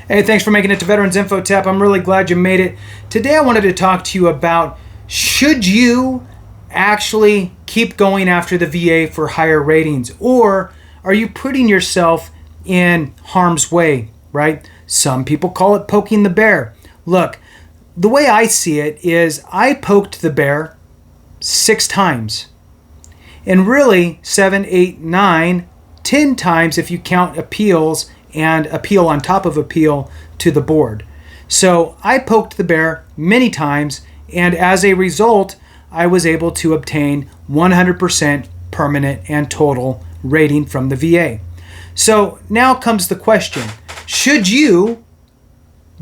Hey, thanks for making it to Veterans Info Tap. I'm really glad you made it. Today I wanted to talk to you about, should you actually keep going after the VA for higher ratings, or are you putting yourself in harm's way, right? Some people call it poking the bear. Look, the way I see it is I poked the bear 6 times. And really 7, 8, 9, 10 times if you count appeals and appeal on top of appeal to the board. So I poked the bear many times, and as a result, I was able to obtain 100% permanent and total rating from the VA. So now comes the question, should you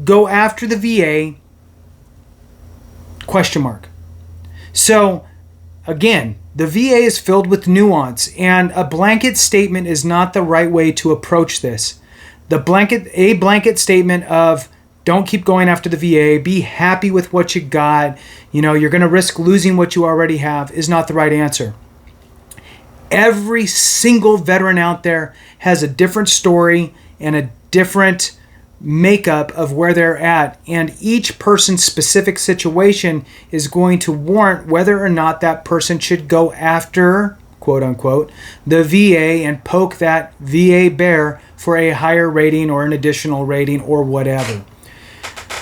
go after the VA? Question mark. So again, the VA is filled with nuance, and a blanket statement is not the right way to approach this. A blanket statement of don't keep going after the VA, be happy with what you got, you're going to risk losing what you already have, is not the right answer. Every single veteran out there has a different story and a different makeup of where they're at, and each person's specific situation is going to warrant whether or not that person should go after, quote unquote, the VA and poke that VA bear for a higher rating or an additional rating or whatever.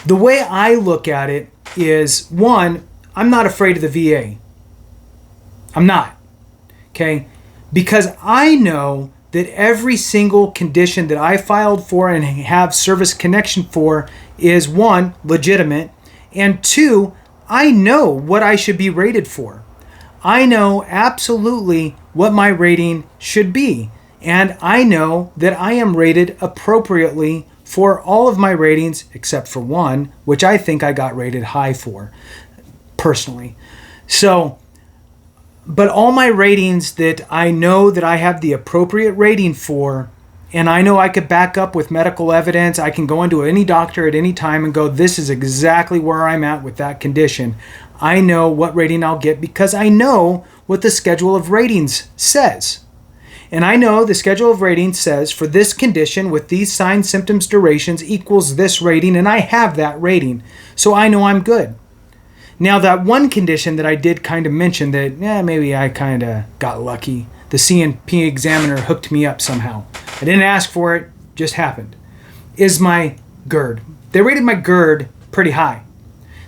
The way I look at it is, one, I'm not afraid of the VA. I'm not. Okay? Because I know that every single condition that I filed for and have service connection for is, one, legitimate, and two, I know what I should be rated for. I know absolutely what my rating should be, and I know that I am rated appropriately for all of my ratings except for one, which I think I got rated high for, personally. So, but all my ratings that I know that I have the appropriate rating for, and I know I could back up with medical evidence, I can go into any doctor at any time and go, this is exactly where I'm at with that condition. I know what rating I'll get because I know what the schedule of ratings says. And I know the schedule of ratings says for this condition with these signs, symptoms, durations equals this rating, and I have that rating. So I know I'm good. Now, that one condition that I did kind of mention that maybe I kind of got lucky. The CNP examiner hooked me up somehow. I didn't ask for it, just happened. Is my GERD. They rated my GERD pretty high.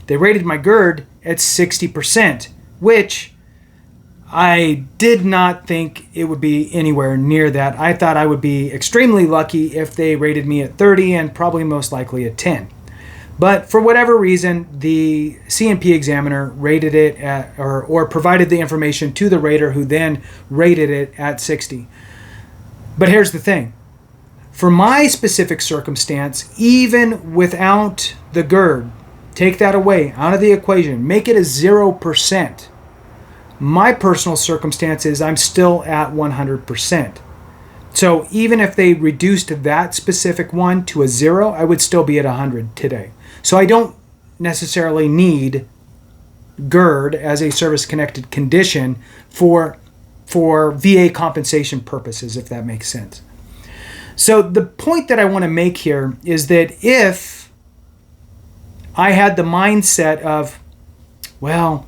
They rated my GERD at 60%, which I did not think it would be anywhere near that. I thought I would be extremely lucky if they rated me at 30 and probably most likely at 10. But for whatever reason, the CNP examiner rated it at, or provided the information to the rater, who then rated it at 60. But here's the thing. For my specific circumstance, even without the GERD, take that away, out of the equation, make it a 0%. My personal circumstance is I'm still at 100%. So even if they reduced that specific one to a 0, I would still be at 100 today. So I don't necessarily need GERD as a service-connected condition for VA compensation purposes, if that makes sense. So the point that I want to make here is that if I had the mindset of, well,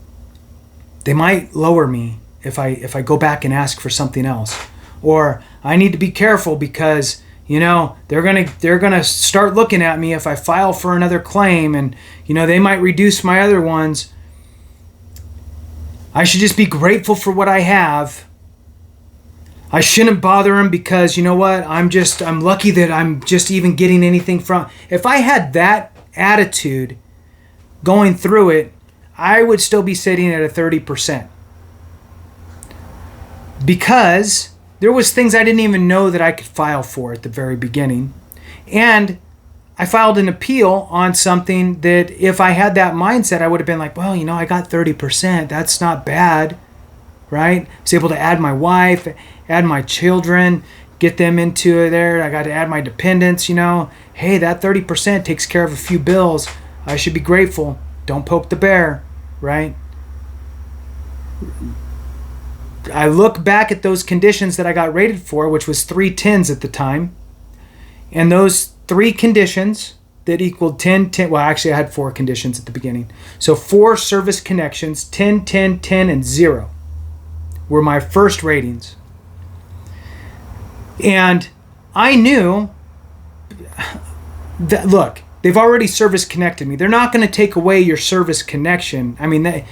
they might lower me if I go back and ask for something else, or I need to be careful because they're gonna start looking at me if I file for another claim, and they might reduce my other ones. I should just be grateful for what I have. I shouldn't bother them because you know what? I'm lucky that I'm just even getting anything from. If I had that attitude going through it, I would still be sitting at a 30%. Because there was things I didn't even know that I could file for at the very beginning. And I filed an appeal on something that if I had that mindset, I would have been like, well, I got 30%. That's not bad, right? I was able to add my wife, add my children, get them into there. I got to add my dependents, Hey, that 30% takes care of a few bills. I should be grateful. Don't poke the bear, right? I look back at those conditions that I got rated for, which was 3 10s at the time, and those 3 conditions that equaled 10, 10. Well, actually, I had 4 conditions at the beginning. So 4 service connections, 10, 10, 10, and 0 were my first ratings. And I knew that, look, they've already service connected me. They're not going to take away your service connection. I mean,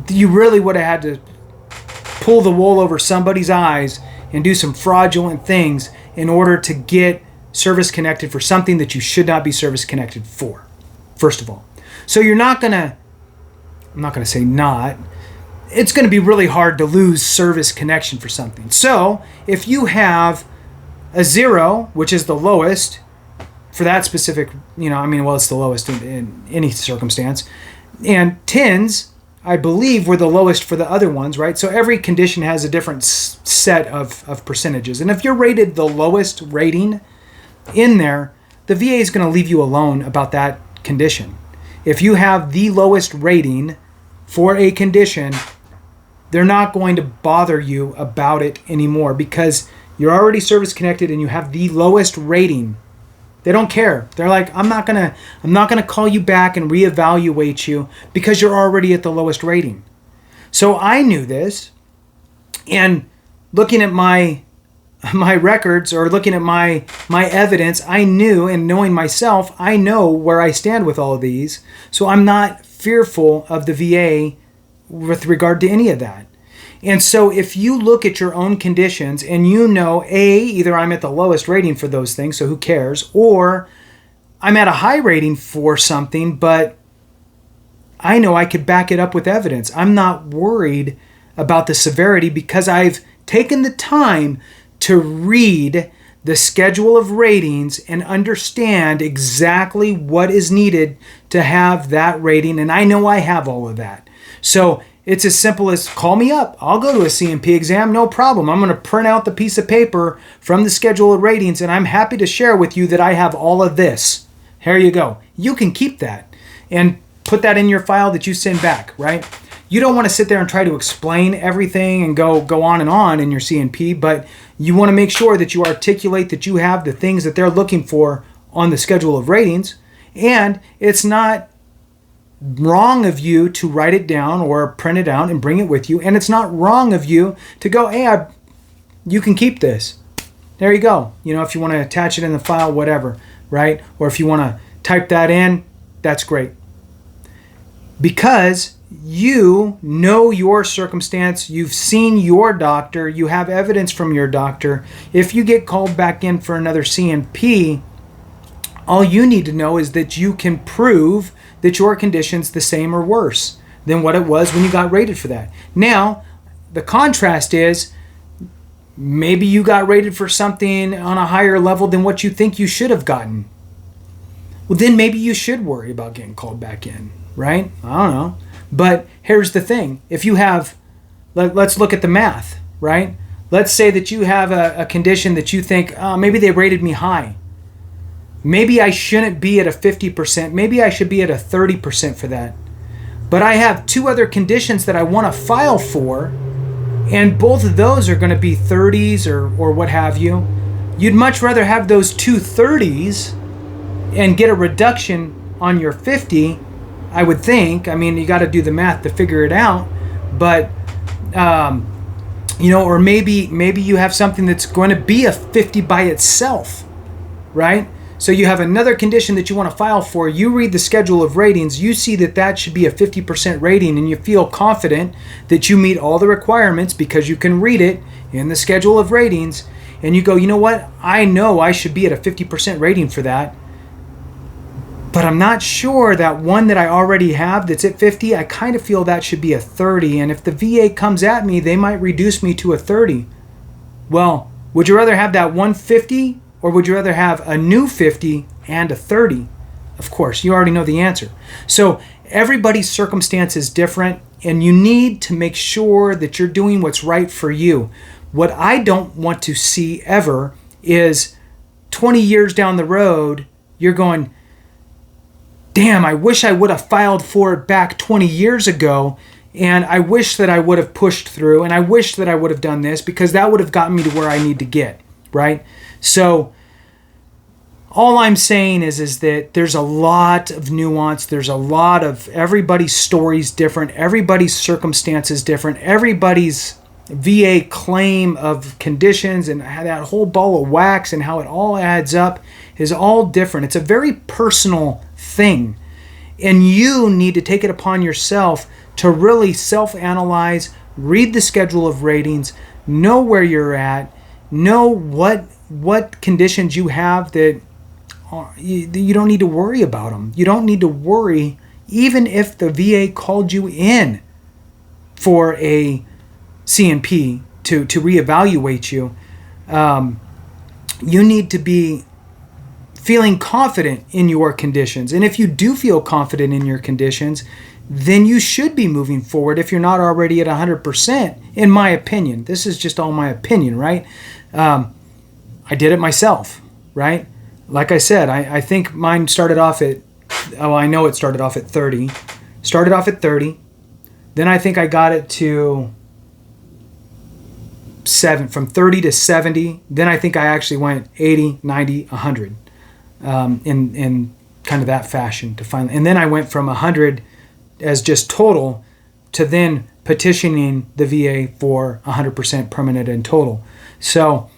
you really would have had to pull the wool over somebody's eyes and do some fraudulent things in order to get service connected for something that you should not be service connected for, first of all. So I'm not going to say not. It's going to be really hard to lose service connection for something. So if you have a 0, which is the lowest for that specific, it's the lowest in any circumstance, and 10s, I believe, were the lowest for the other ones, right? So every condition has a different set of percentages. And if you're rated the lowest rating in there, the VA is going to leave you alone about that condition. If you have the lowest rating for a condition, they're not going to bother you about it anymore because you're already service connected and you have the lowest rating. They don't care. They're like, I'm not gonna call you back and reevaluate you because you're already at the lowest rating. So I knew this, and looking at my records or looking at my evidence, I knew, and knowing myself, I know where I stand with all of these. So I'm not fearful of the VA with regard to any of that. And so if you look at your own conditions and you know, either I'm at the lowest rating for those things, so who cares, or I'm at a high rating for something, but I know I could back it up with evidence. I'm not worried about the severity because I've taken the time to read the schedule of ratings and understand exactly what is needed to have that rating, and I know I have all of that. So it's as simple as call me up. I'll go to a CMP exam, no problem. I'm going to print out the piece of paper from the schedule of ratings, and I'm happy to share with you that I have all of this. Here you go. You can keep that and put that in your file that you send back, right? You don't want to sit there and try to explain everything and go on in your CNP, but you want to make sure that you articulate that you have the things that they're looking for on the schedule of ratings, and it's not wrong of you to write it down or print it out and bring it with you, and it's not wrong of you to go, hey, you can keep this. There you go. If you want to attach it in the file, whatever, right? Or if you want to type that in, that's great. Because you know your circumstance, you've seen your doctor, you have evidence from your doctor. If you get called back in for another CNP, all you need to know is that you can prove that your condition's the same or worse than what it was when you got rated for that. Now, the contrast is maybe you got rated for something on a higher level than what you think you should have gotten. Well, then maybe you should worry about getting called back in, right? I don't know. But here's the thing. If you have, let's look at the math, right? Let's say that you have a condition that you think, maybe they rated me high. Maybe I shouldn't be at a 50%. Maybe I should be at a 30% for that. But I have 2 other conditions that I want to file for, and both of those are going to be 30s or what have you. You'd much rather have those 2 30s and get a reduction on your 50, I would think. I mean, you got to do the math to figure it out. But, or maybe you have something that's going to be a 50 by itself, right? So you have another condition that you want to file for. You read the schedule of ratings. You see that should be a 50% rating, and you feel confident that you meet all the requirements because you can read it in the schedule of ratings. And you go, you know what? I know I should be at a 50% rating for that. But I'm not sure that one that I already have that's at 50, I kind of feel that should be a 30. And if the VA comes at me, they might reduce me to a 30. Well, would you rather have that 150? Or would you rather have a new 50 and a 30? Of course, you already know the answer. So everybody's circumstance is different, and you need to make sure that you're doing what's right for you. What I don't want to see ever is 20 years down the road, you're going, damn, I wish I would have filed for it back 20 years ago, and I wish that I would have pushed through, and I wish that I would have done this because that would have gotten me to where I need to get, right? So all I'm saying is that there's a lot of nuance. There's a lot of, everybody's story's different. Everybody's circumstances different. Everybody's VA claim of conditions and that whole ball of wax and how it all adds up is all different. It's a very personal thing. And you need to take it upon yourself to really self-analyze, read the schedule of ratings, know where you're at, know what conditions you have that you don't need to worry about them. You don't need to worry even if the VA called you in for a CNP to reevaluate you. You need to be feeling confident in your conditions. And if you do feel confident in your conditions, then you should be moving forward if you're not already at 100%, in my opinion. This is just all my opinion, right? I did it myself, right? Like I said, I think mine started off at, I know it started off at 30. Started off at 30. Then I think I got it to from 30 to 70. Then I think I actually went 80, 90, 100 in kind of that fashion to finally. And then I went from 100 as just total to then petitioning the VA for 100% permanent and total. So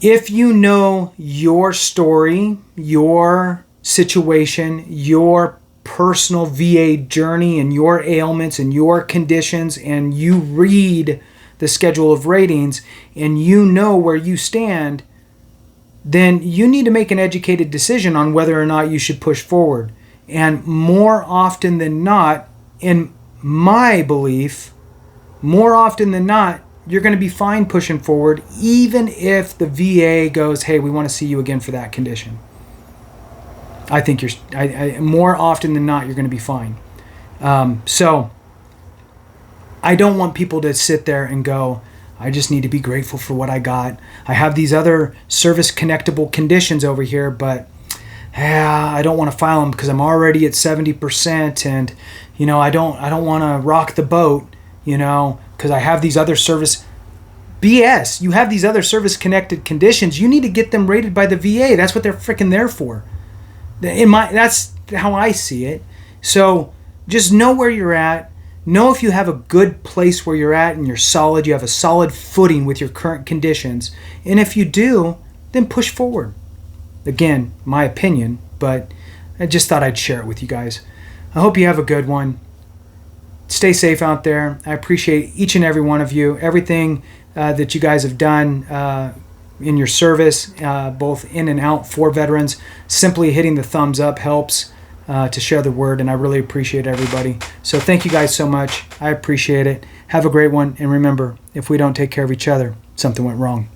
if you know your story, your situation, your personal VA journey and your ailments and your conditions, and you read the schedule of ratings and you know where you stand, then you need to make an educated decision on whether or not you should push forward. And more often than not, in my belief, more often than not, you're going to be fine pushing forward, even if the VA goes, hey, we want to see you again for that condition. I think more often than not, you're going to be fine. So I don't want people to sit there and go, I just need to be grateful for what I got. I have these other service connectable conditions over here, but I don't want to file them because I'm already at 70%, and I don't want to rock the boat, because I have these other service BS. You have these other service connected conditions. You need to get them rated by the VA. That's what they're freaking there for. That's how I see it. So just know where you're at. Know if you have a good place where you're at and you're solid. You have a solid footing with your current conditions. And if you do, then push forward. Again, my opinion, but I just thought I'd share it with you guys. I hope you have a good one. Stay safe out there. I appreciate each and every one of you, everything that you guys have done in your service, both in and out for veterans. Simply hitting the thumbs up helps to share the word, and I really appreciate everybody. So thank you guys so much. I appreciate it. Have a great one, and remember, if we don't take care of each other, something went wrong.